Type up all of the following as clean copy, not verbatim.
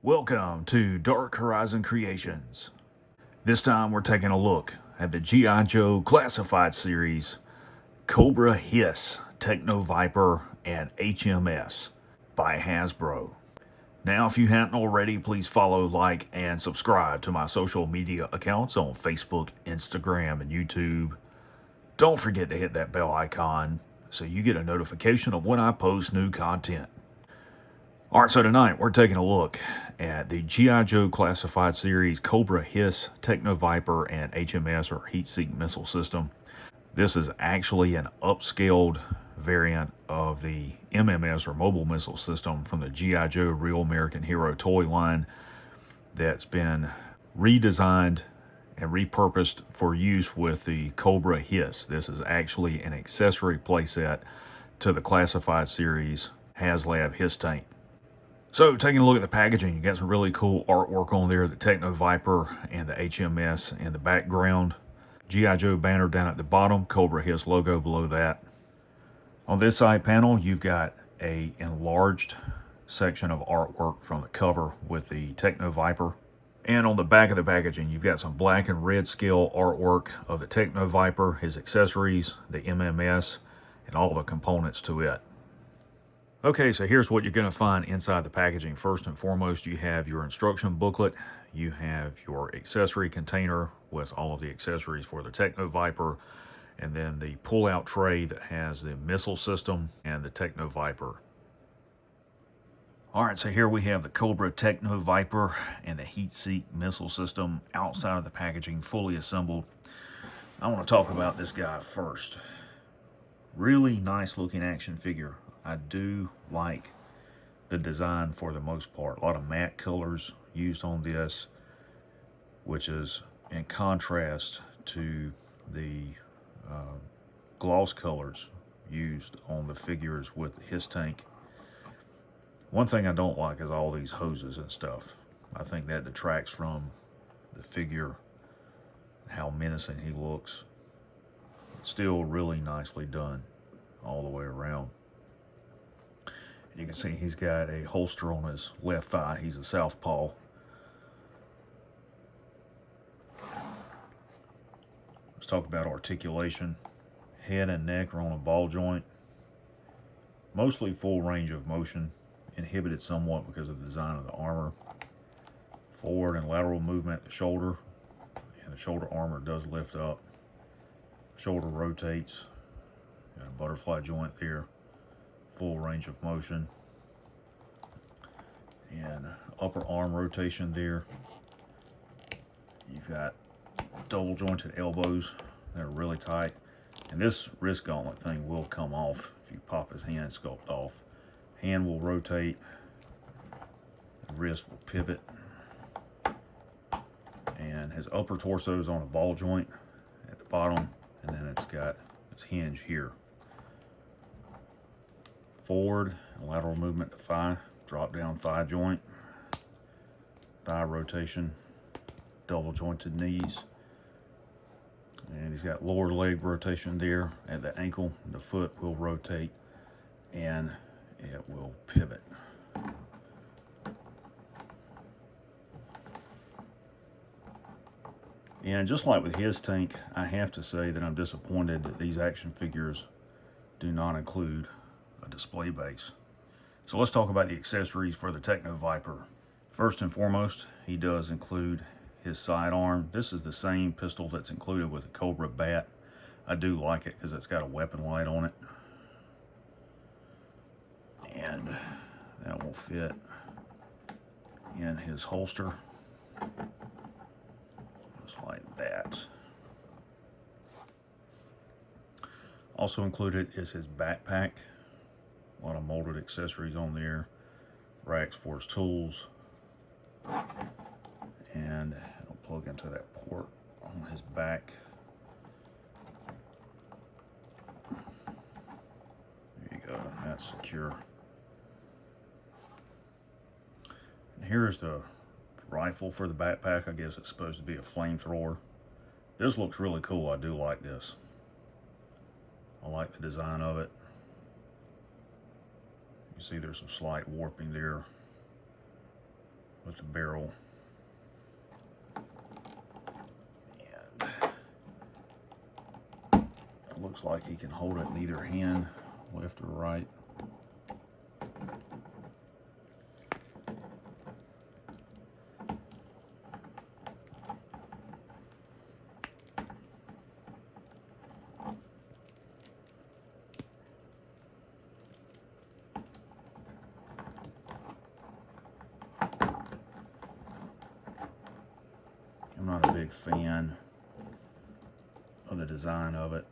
Welcome to Dark Horizon Creations. This time we're taking a look at the G.I. Joe Classified series Cobra H.M.S, Techno Viper, and H.M.S by Hasbro. Now, if you hadn't already, please follow, like, and subscribe to my social media accounts on Facebook, Instagram, and YouTube. Don't forget to hit that bell icon so you get a notification of when I post new content. Alright, so tonight we're taking a look at the G.I. Joe Classified series Cobra H.M.S, Techno Viper, and H.M.S or Heat Seek Missile System. This is actually an upscaled variant of the MMS or Mobile Missile System from the G.I. Joe Real American Hero toy line that's been redesigned and repurposed for use with the Cobra H.M.S. This is actually an accessory playset to the Classified series HasLab H.M.S tank. So, taking a look at the packaging, you got some really cool artwork on there, the Techno Viper and the H.M.S in the background. G.I. Joe banner down at the bottom, Cobra H.M.S logo below that. On this side panel, you've got a enlarged section of artwork from the cover with the Techno Viper. And on the back of the packaging, you've got some black and red scale artwork of the Techno Viper, his accessories, the MMS, and all the components to it. Okay, so here's what you're going to find inside the packaging. First and foremost, you have your instruction booklet. You have your accessory container with all of the accessories for the Techno Viper, and then the pull-out tray that has the missile system and the Techno Viper. All right, so here we have the Cobra Techno Viper and the Heat Seek Missile System outside of the packaging, fully assembled. I want to talk about this guy first. Really nice looking action figure. I do like the design for the most part. A lot of matte colors used on this, which is in contrast to the gloss colors used on the figures with his tank. One thing I don't like is all these hoses and stuff. I think that detracts from the figure, how menacing he looks. Still really nicely done all the way around. You can see he's got a holster on his left thigh. He's a southpaw. Let's talk about articulation. Head and neck are on a ball joint. Mostly full range of motion. Inhibited somewhat because of the design of the armor. Forward and lateral movement at the shoulder. And the shoulder armor does lift up. Shoulder rotates. Got a butterfly joint there. Full range of motion, and upper arm rotation there. You've got double jointed elbows that are really tight, and this wrist gauntlet thing will come off if you pop his hand sculpt off. Hand will rotate, the wrist will pivot, and his upper torso is on a ball joint at the bottom, and then it's got this hinge here. Forward and lateral movement to thigh, drop down thigh joint, thigh rotation, double jointed knees, and he's got lower leg rotation there at the ankle. The foot will rotate and it will pivot. And just like with his tank, I have to say that I'm disappointed that these action figures do not include a display base. So let's talk about the accessories for the Techno Viper. First and foremost, he does include his sidearm. This is the same pistol that's included with the Cobra bat. I do like it because it's got a weapon light on it. And that will fit in his holster. Just like that. Also included is his backpack. A lot of molded accessories on there, racks for his tools, and it'll plug into that port on his back. There you go, that's secure. And here's the rifle for the backpack. I guess it's supposed to be a flamethrower. This looks really cool. I do like this. I like the design of it. You see there's some slight warping there with the barrel. And it looks like he can hold it in either hand, left or right. I'm not a big fan of the design of it.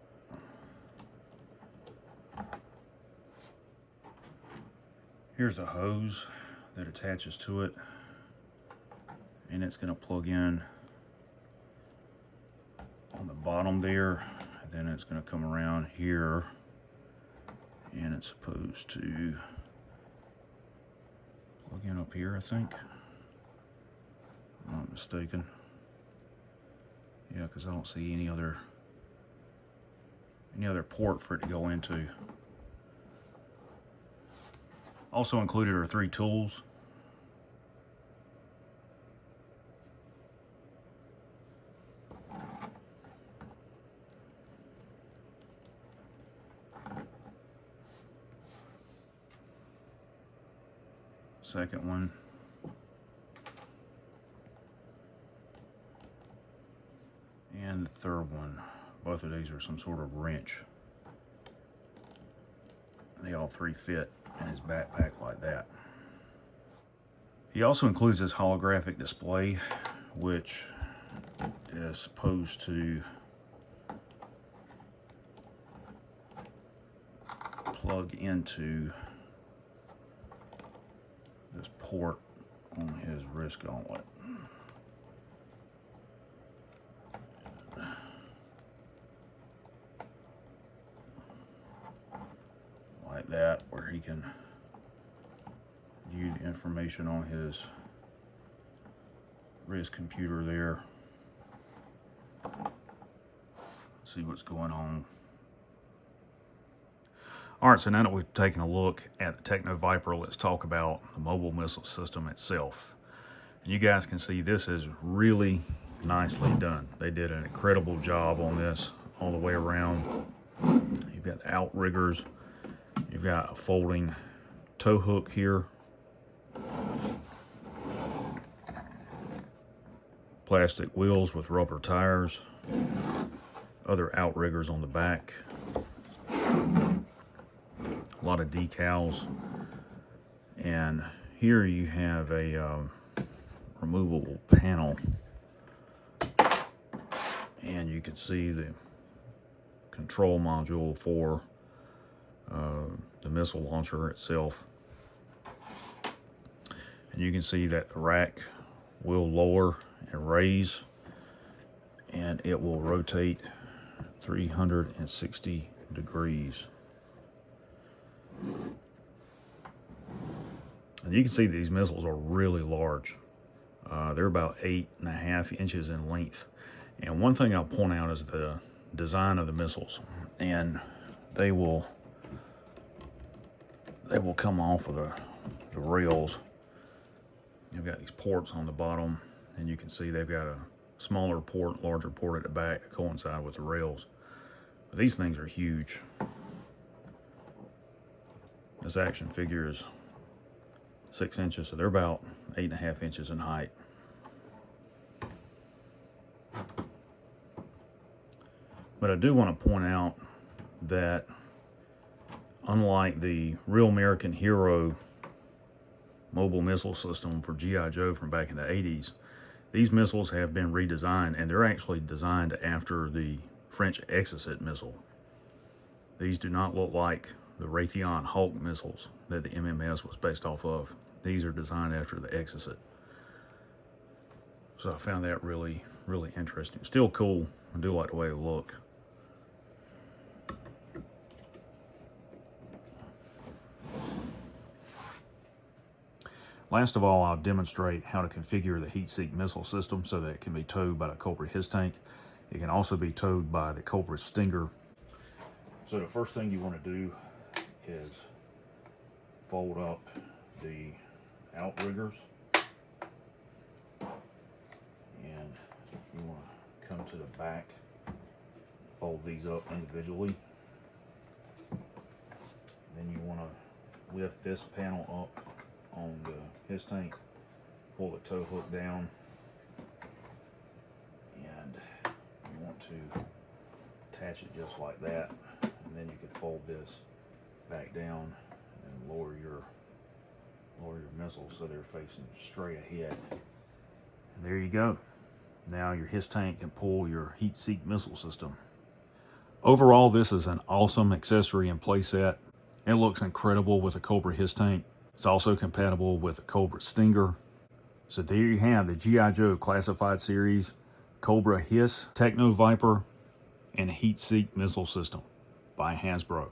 Here's the hose that attaches to it, and it's going to plug in on the bottom there, and then it's going to come around here, and it's supposed to plug in up here, I think. If I'm not mistaken. Yeah, because I don't see any other port for it to go into. Also included are 3 tools. Second one. And the third one. Both of these are some sort of wrench. They all 3 fit in his backpack like that. He also includes this holographic display, which is supposed to plug into this port on his wrist gauntlet. Like that, where he can view the information on his wrist computer there. See what's going on. All right, so now that we've taken a look at the Techno Viper, let's talk about the mobile missile system itself. And you guys can see this is really nicely done. They did an incredible job on this all the way around. You've got the outriggers. You've got a folding tow hook here. Plastic wheels with rubber tires. Other outriggers on the back. A lot of decals. And here you have a removable panel. And you can see the control module for the missile launcher itself. And you can see that the rack will lower and raise, and it will rotate 360 degrees. And you can see these missiles are really large. They're about 8.5 inches in length. And one thing I'll point out is the design of the missiles. And they will come off of the rails. You've got these ports on the bottom, and you can see they've got a smaller port, larger port at the back to coincide with the rails. But these things are huge. This action figure is 6 inches, so they're about 8.5 inches in height. But I do want to point out that unlike the Real American Hero mobile missile system for G.I. Joe from back in the 80s, these missiles have been redesigned, and they're actually designed after the French Exocet missile. These do not look like the Raytheon Hawk missiles that the M.M.S was based off of. These are designed after the Exocet. So I found that really, really interesting. Still cool. I do like the way they look. Last of all, I'll demonstrate how to configure the heat-seek missile system so that it can be towed by the Cobra H.M.S tank. It can also be towed by the Cobra Stinger. So the first thing you want to do is fold up the outriggers. to the back. Fold these up individually. Then you want to lift this panel up on the HISS tank, pull the tow hook down, and you want to attach it just like that, and then you can fold this back down and lower your missiles so they're facing straight ahead. And there you go. Now your HISS tank can pull your heat-seek missile system. Overall, this is an awesome accessory and playset. It looks incredible with a Cobra HISS tank. It's also compatible with a Cobra Stinger. So there you have the G.I. Joe Classified Series, Cobra HISS, Techno Viper, and Heat Seek Missile System by Hasbro.